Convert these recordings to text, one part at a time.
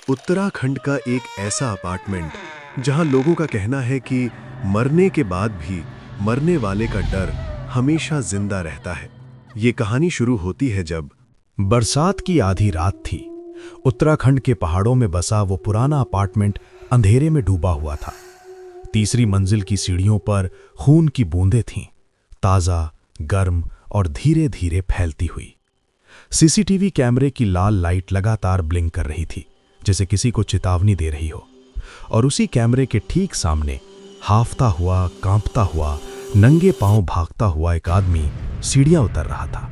उत्तराखंड का एक ऐसा अपार्टमेंट जहां लोगों का कहना है कि मरने के बाद भी मरने वाले का डर हमेशा जिंदा रहता है। ये कहानी शुरू होती है जब बरसात की आधी रात थी। उत्तराखंड के पहाड़ों में बसा वो पुराना अपार्टमेंट अंधेरे में डूबा हुआ था। तीसरी मंजिल की सीढ़ियों पर खून की बूंदें थीं, ताज़ा, गर्म और धीरे धीरे फैलती हुई। सीसीटीवी कैमरे की लाल लाइट लगातार ब्लिंक कर रही थी, जैसे किसी को चेतावनी दे रही हो। और उसी कैमरे के ठीक सामने हाफता हुआ, कांपता हुआ, नंगे पांव भागता हुआ एक आदमी सीढ़ियां उतर रहा था।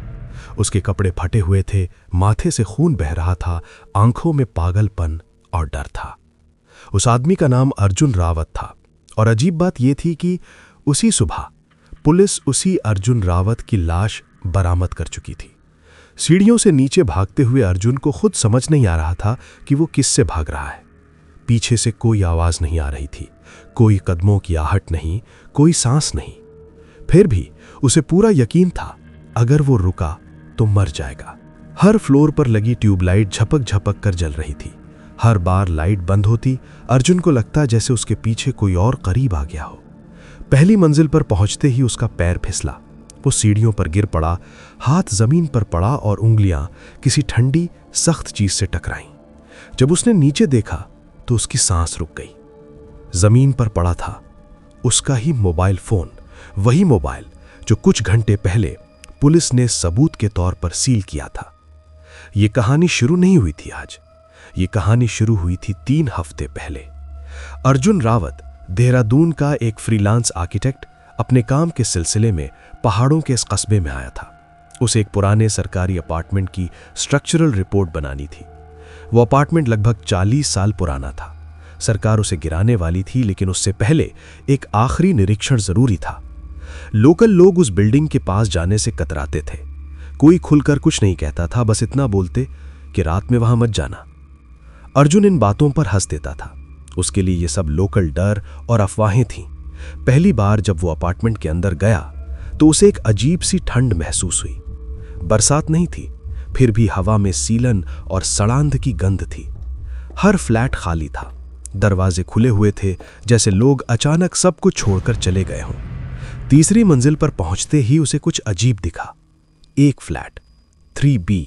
उसके कपड़े फटे हुए थे, माथे से खून बह रहा था, आंखों में पागलपन और डर था। उस आदमी का नाम अर्जुन रावत था और अजीब बात यह थी कि उसी सुबह पुलिस उसी अर्जुन रावत की लाश बरामद कर चुकी थी। सीढ़ियों से नीचे भागते हुए अर्जुन को खुद समझ नहीं आ रहा था कि वो किससे भाग रहा है। पीछे से कोई आवाज नहीं आ रही थी, कोई कदमों की आहट नहीं, कोई सांस नहीं। फिर भी उसे पूरा यकीन था, अगर वो रुका तो मर जाएगा। हर फ्लोर पर लगी ट्यूबलाइट झपक झपक कर जल रही थी। हर बार लाइट बंद होती, अर्जुन को लगता जैसे उसके पीछे कोई और करीब आ गया हो। पहली मंजिल पर पहुंचते ही उसका पैर फिसला। वो सीढ़ियों पर गिर पड़ा, हाथ जमीन पर पड़ा और उंगलियां किसी ठंडी सख्त चीज से टकराईं। जब उसने नीचे देखा तो उसकी सांस रुक गई। जमीन पर पड़ा था उसका ही मोबाइल फोन, वही मोबाइल जो कुछ घंटे पहले पुलिस ने सबूत के तौर पर सील किया था। ये कहानी शुरू नहीं हुई थी आज, ये कहानी शुरू हुई थी 3 हफ्ते पहले। अर्जुन रावत देहरादून का एक फ्रीलांस आर्किटेक्ट अपने काम के सिलसिले में पहाड़ों के इस कस्बे में आया था। उसे एक पुराने सरकारी अपार्टमेंट की स्ट्रक्चरल रिपोर्ट बनानी थी। वो अपार्टमेंट लगभग 40 साल पुराना था। सरकार उसे गिराने वाली थी, लेकिन उससे पहले एक आखिरी निरीक्षण जरूरी था। लोकल लोग उस बिल्डिंग के पास जाने से कतराते थे। कोई खुलकर कुछ नहीं कहता था, बस इतना बोलते कि रात में वहां मत जाना। अर्जुन इन बातों पर हंस देता था। उसके लिए ये सब लोकल डर और अफवाहें थीं। पहली बार जब वो अपार्टमेंट के अंदर गया तो उसे एक अजीब सी ठंड महसूस हुई। बरसात नहीं थी, फिर भी हवा में सीलन और सड़ांध की गंध थी। हर फ्लैट खाली था, दरवाजे खुले हुए थे, जैसे लोग अचानक सब कुछ छोड़कर चले गए हों। तीसरी मंजिल पर पहुंचते ही उसे कुछ अजीब दिखा। एक फ्लैट 3B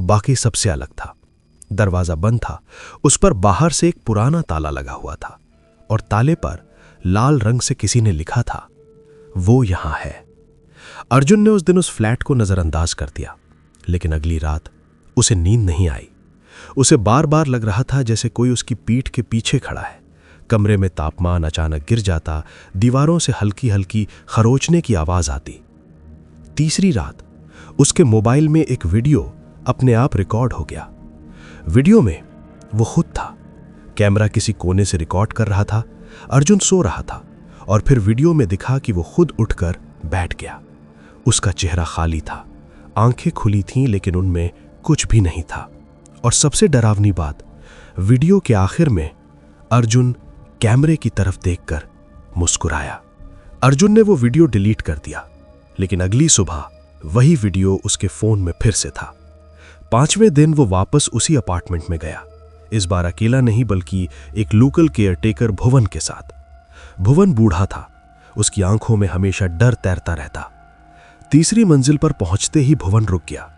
बाकी सबसे अलग था। दरवाजा बंद था, उस पर बाहर से एक पुराना ताला लगा हुआ था और ताले पर लाल रंग से किसी ने लिखा था, वो यहां है। अर्जुन ने उस दिन उस फ्लैट को नजरअंदाज कर दिया, लेकिन अगली रात उसे नींद नहीं आई। उसे बार बार लग रहा था जैसे कोई उसकी पीठ के पीछे खड़ा है। कमरे में तापमान अचानक गिर जाता, दीवारों से हल्की हल्की खरोचने की आवाज आती। तीसरी रात उसके मोबाइल में एक वीडियो अपने आप रिकॉर्ड हो गया। वीडियो में वो खुद था। कैमरा किसी कोने से रिकॉर्ड कर रहा था। अर्जुन सो रहा था और फिर वीडियो में दिखा कि वो खुद उठकर बैठ गया। उसका चेहरा खाली था, आंखें खुली थीं, लेकिन उनमें कुछ भी नहीं था। और सबसे डरावनी बात, वीडियो के आखिर में अर्जुन कैमरे की तरफ देखकर मुस्कुराया। अर्जुन ने वो वीडियो डिलीट कर दिया, लेकिन अगली सुबह वही वीडियो उसके फोन में फिर से था। 5वें दिन वो वापस उसी अपार्टमेंट में गया। इस बार अकेला नहीं, बल्कि एक लोकल केयरटेकर भुवन के साथ। भुवन बूढ़ा था, उसकी आंखों में हमेशा डर तैरता रहता। तीसरी मंजिल पर पहुंचते ही भुवन रुक गया।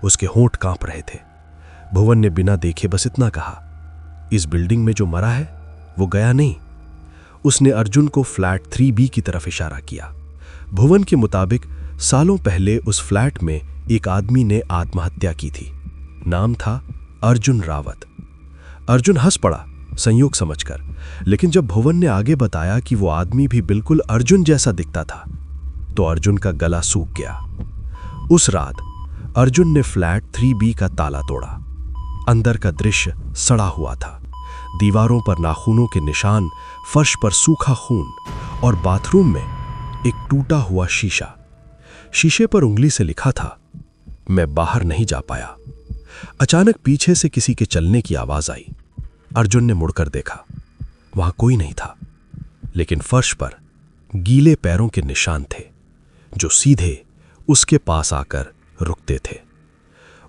उसके होंठ कांप रहे थे। भुवन ने बिना देखे बस इतना कहा, इस बिल्डिंग में जो मरा है वो गया नहीं। उसने अर्जुन को फ्लैट 3B की तरफ इशारा किया। भुवन के मुताबिक सालों पहले उस फ्लैट में एक आदमी ने आत्महत्या की थी। नाम था अर्जुन रावत। अर्जुन हंस पड़ा संयोग समझकर, लेकिन जब भुवन ने आगे बताया कि वो आदमी भी बिल्कुल अर्जुन जैसा दिखता था, तो अर्जुन का गला सूख गया। उस रात अर्जुन ने फ्लैट 3B का ताला तोड़ा। अंदर का दृश्य सड़ा हुआ था। दीवारों पर नाखूनों के निशान, फर्श पर सूखा खून और बाथरूम में एक टूटा हुआ शीशा। शीशे पर उंगली से लिखा था, मैं बाहर नहीं जा पाया। अचानक पीछे से किसी के चलने की आवाज आई। अर्जुन ने मुड़कर देखा, वहां कोई नहीं था, लेकिन फर्श पर गीले पैरों के निशान थे जो सीधे उसके पास आकर रुकते थे।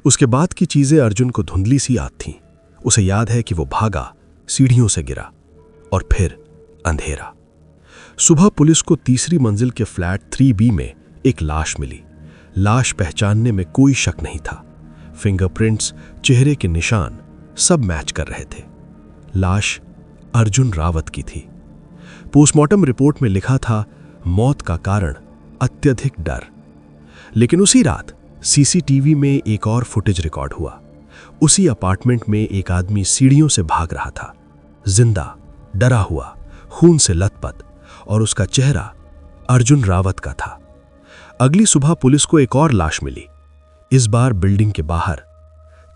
उसके बाद की चीजें अर्जुन को धुंधली सी याद थीं। उसे याद है कि वो भागा, सीढ़ियों से गिरा और फिर अंधेरा। सुबह पुलिस को तीसरी मंजिल के फ्लैट 3B में एक लाश मिली। लाश पहचानने में कोई शक नहीं था। फिंगरप्रिंट्स, चेहरे के निशान सब मैच कर रहे थे। लाश अर्जुन रावत की थी। पोस्टमार्टम रिपोर्ट में लिखा था मौत का कारण अत्यधिक डर। लेकिन उसी रात सीसीटीवी में एक और फुटेज रिकॉर्ड हुआ। उसी अपार्टमेंट में एक आदमी सीढ़ियों से भाग रहा था, जिंदा, डरा हुआ, खून से लथपथ, और उसका चेहरा अर्जुन रावत का था। अगली सुबह पुलिस को एक और लाश मिली, इस बार बिल्डिंग के बाहर।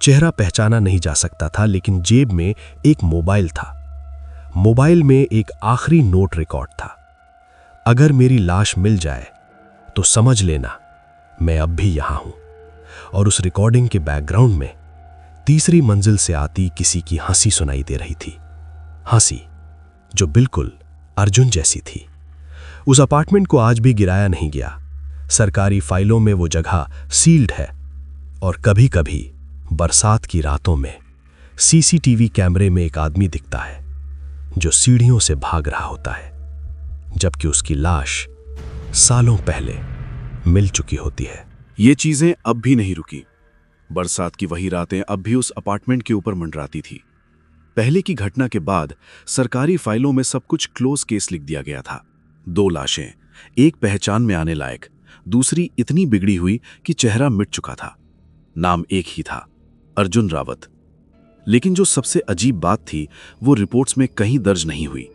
चेहरा पहचाना नहीं जा सकता था, लेकिन जेब में एक मोबाइल था। मोबाइल में एक आखिरी नोट रिकॉर्ड था, अगर मेरी लाश मिल जाए तो समझ लेना मैं अब भी यहां हूं। और उस रिकॉर्डिंग के बैकग्राउंड में तीसरी मंजिल से आती किसी की हंसी सुनाई दे रही थी, हंसी जो बिल्कुल अर्जुन जैसी थी। उस अपार्टमेंट को आज भी गिराया नहीं गया। सरकारी फाइलों में वो जगह सील्ड है, और कभी-कभी बरसात की रातों में सीसीटीवी कैमरे में एक आदमी दिखता है जो सीढ़ियों से भाग रहा होता है, जबकि उसकी लाश सालों पहले मिल चुकी होती है। ये चीजें अब भी नहीं रुकी। बरसात की वही रातें अब भी उस अपार्टमेंट के ऊपर मंडराती थी। पहले की घटना के बाद सरकारी फाइलों में सब कुछ क्लोज केस लिख दिया गया था। 2 लाशें, एक पहचान में आने लायक, दूसरी इतनी बिगड़ी हुई कि चेहरा मिट चुका था। नाम एक ही था, अर्जुन रावत। लेकिन जो सबसे अजीब बात थी वो रिपोर्ट्स में कहीं दर्ज नहीं हुई,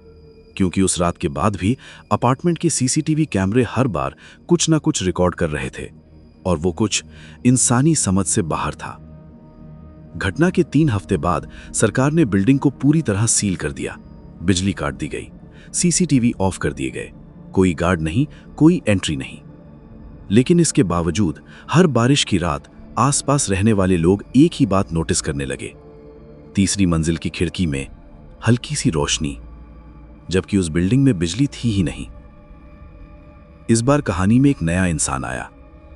क्योंकि उस रात के बाद भी अपार्टमेंट के सीसीटीवी कैमरे हर बार कुछ ना कुछ रिकॉर्ड कर रहे थे, और वो कुछ इंसानी समझ से बाहर था। घटना के 3 हफ्ते बाद सरकार ने बिल्डिंग को पूरी तरह सील कर दिया। बिजली काट दी गई, सीसीटीवी ऑफ कर दिए गए, कोई गार्ड नहीं, कोई एंट्री नहीं। लेकिन इसके बावजूद हर बारिश की रात आसपास रहने वाले लोग एक ही बात नोटिस करने लगे, तीसरी मंजिल की खिड़की में हल्की सी रोशनी, जबकि उस बिल्डिंग में बिजली थी ही नहीं। इस बार कहानी में एक नया इंसान आया।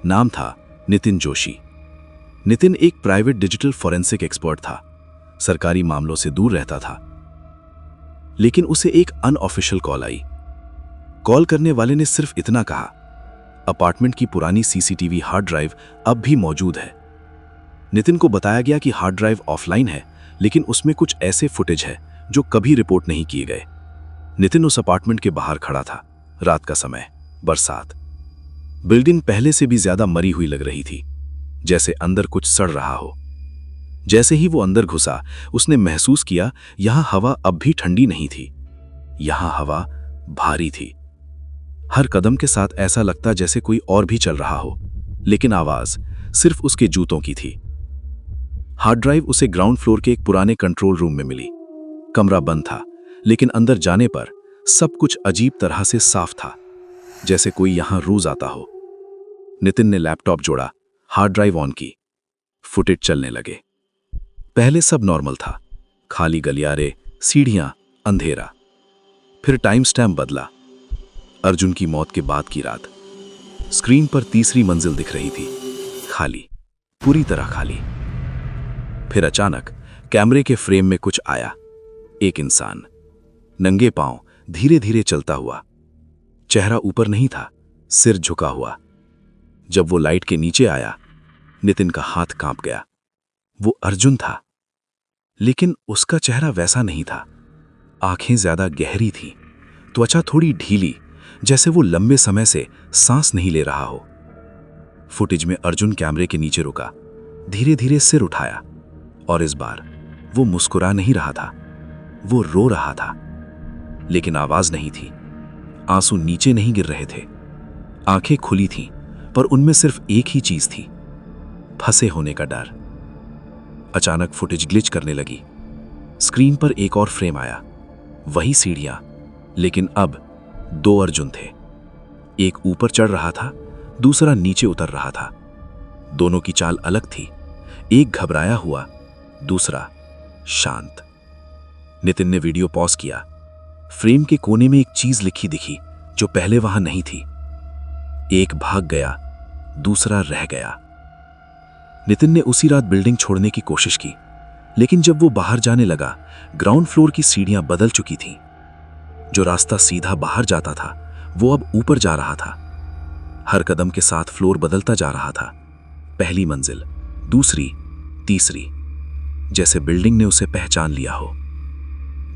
नाम था नितिन जोशी। नितिन एक प्राइवेट डिजिटल फॉरेंसिक एक्सपर्ट था, सरकारी मामलों से दूर रहता था। लेकिन उसे एक अनऑफिशियल कॉल आई। कॉल करने वाले ने सिर्फ इतना कहा, अपार्टमेंट की पुरानी सीसीटीवी हार्ड ड्राइव अब भी मौजूद है। नितिन को बताया गया कि हार्ड ड्राइव ऑफलाइन है, लेकिन उसमें कुछ ऐसे फुटेज है जो कभी रिपोर्ट नहीं किए गए। नितिन उस अपार्टमेंट के बाहर खड़ा था, रात का समय, बरसात। बिल्डिंग पहले से भी ज्यादा मरी हुई लग रही थी, जैसे अंदर कुछ सड़ रहा हो। जैसे ही वो अंदर घुसा, उसने महसूस किया यहां हवा अब भी ठंडी नहीं थी, यहां हवा भारी थी। हर कदम के साथ ऐसा लगता जैसे कोई और भी चल रहा हो, लेकिन आवाज सिर्फ उसके जूतों की थी। हार्ड ड्राइव उसे ग्राउंड फ्लोर के एक पुराने कंट्रोल रूम में मिली। कमरा बंद था, लेकिन अंदर जाने पर सब कुछ अजीब तरह से साफ था, जैसे कोई यहां रोज आता हो। नितिन ने लैपटॉप जोड़ा, हार्ड ड्राइव ऑन की, फुटेज चलने लगे। पहले सब नॉर्मल था, खाली गलियारे, सीढ़ियां, अंधेरा। फिर टाइम स्टैम्प बदला, अर्जुन की मौत के बाद की रात। स्क्रीन पर तीसरी मंजिल दिख रही थी, खाली, पूरी तरह खाली। फिर अचानक कैमरे के फ्रेम में कुछ आया। एक इंसान, नंगे पांव, धीरे धीरे चलता हुआ। चेहरा ऊपर नहीं था, सिर झुका हुआ। जब वो लाइट के नीचे आया, नितिन का हाथ कांप गया। वो अर्जुन था, लेकिन उसका चेहरा वैसा नहीं था। आंखें ज्यादा गहरी थीं, त्वचा थोड़ी ढीली, जैसे वो लंबे समय से सांस नहीं ले रहा हो। फुटेज में अर्जुन कैमरे के नीचे रुका, धीरे धीरे सिर उठाया, और इस बार वो मुस्कुरा नहीं रहा था, वो रो रहा था। लेकिन आवाज नहीं थी, आंसू नीचे नहीं गिर रहे थे। आंखें खुली थीं, पर उनमें सिर्फ एक ही चीज थी, फंसे होने का डर। अचानक फुटेज ग्लिच करने लगी। स्क्रीन पर एक और फ्रेम आया, वही सीढ़ियां, लेकिन अब 2 अर्जुन थे। एक ऊपर चढ़ रहा था, दूसरा नीचे उतर रहा था। दोनों की चाल अलग थी, एक घबराया हुआ, दूसरा शांत। नितिन ने वीडियो पॉज किया। फ्रेम के कोने में एक चीज लिखी दिखी जो पहले वहां नहीं थी। एक भाग गया, दूसरा रह गया। नितिन ने उसी रात बिल्डिंग छोड़ने की कोशिश की, लेकिन जब वो बाहर जाने लगा, ग्राउंड फ्लोर की सीढ़ियां बदल चुकी थीं। जो रास्ता सीधा बाहर जाता था वो अब ऊपर जा रहा था। हर कदम के साथ फ्लोर बदलता जा रहा था। पहली मंजिल, दूसरी, तीसरी, जैसे बिल्डिंग ने उसे पहचान लिया हो।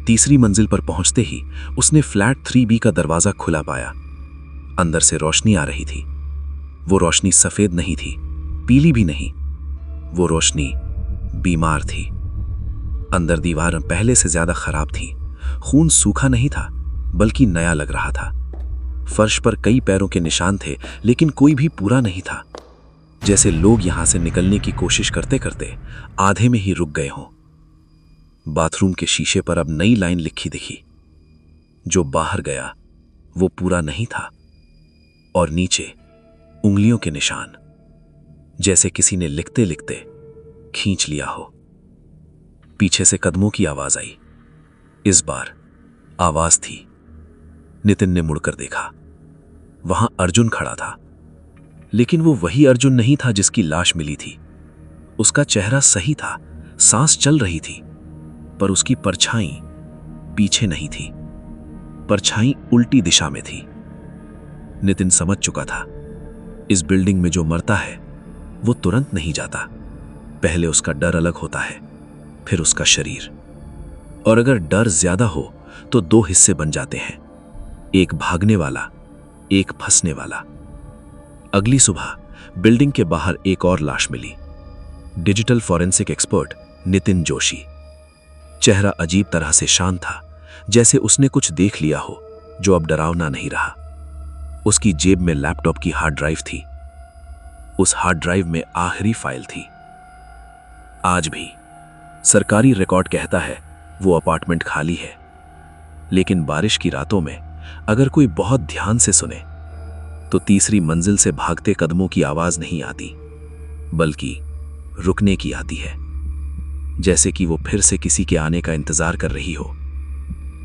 तीसरी मंजिल पर पहुंचते ही उसने फ्लैट 3B का दरवाजा खुला पाया। अंदर से रोशनी आ रही थी। वो रोशनी सफेद नहीं थी, पीली भी नहीं। वो रोशनी बीमार थी। अंदर दीवार पहले से ज्यादा खराब थी। खून सूखा नहीं था, बल्कि नया लग रहा था। फर्श पर कई पैरों के निशान थे, लेकिन कोई भी पूरा नहीं था। जैसे लोग यहां से निकलने की कोशिश करते करते आधे में ही रुक गए हों। बाथरूम के शीशे पर अब नई लाइन लिखी दिखी। जो बाहर गया वो पूरा नहीं था। और नीचे उंगलियों के निशान, जैसे किसी ने लिखते लिखते खींच लिया हो। पीछे से कदमों की आवाज आई। इस बार आवाज थी। नितिन ने मुड़कर देखा। वहां अर्जुन खड़ा था, लेकिन वो वही अर्जुन नहीं था जिसकी लाश मिली थी। उसका चेहरा सही था, सांस चल रही थी, पर उसकी परछाई पीछे नहीं थी। परछाई उल्टी दिशा में थी। नितिन समझ चुका था, इस बिल्डिंग में जो मरता है वो तुरंत नहीं जाता। पहले उसका डर अलग होता है, फिर उसका शरीर। और अगर डर ज्यादा हो तो दो हिस्से बन जाते हैं, एक भागने वाला, एक फंसने वाला। अगली सुबह बिल्डिंग के बाहर एक और लाश मिली। Digital forensic expert Nitin Joshi. चेहरा अजीब तरह से शांत था, जैसे उसने कुछ देख लिया हो जो अब डरावना नहीं रहा। उसकी जेब में लैपटॉप की हार्ड ड्राइव थी। उस हार्ड ड्राइव में आखिरी फाइल थी। आज भी सरकारी रिकॉर्ड कहता है वो अपार्टमेंट खाली है, लेकिन बारिश की रातों में अगर कोई बहुत ध्यान से सुने तो तीसरी मंजिल से भागते कदमों की आवाज नहीं आती, बल्कि रुकने की आती है। जैसे कि वो फिर से किसी के आने का इंतजार कर रही हो,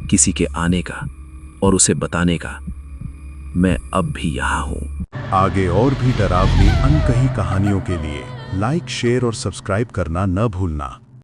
किसी के आने का और उसे बताने का, मैं अब भी यहां हूं। आगे और भी डरावनी अनकही कहानियों के लिए लाइक, शेयर और सब्सक्राइब करना न भूलना।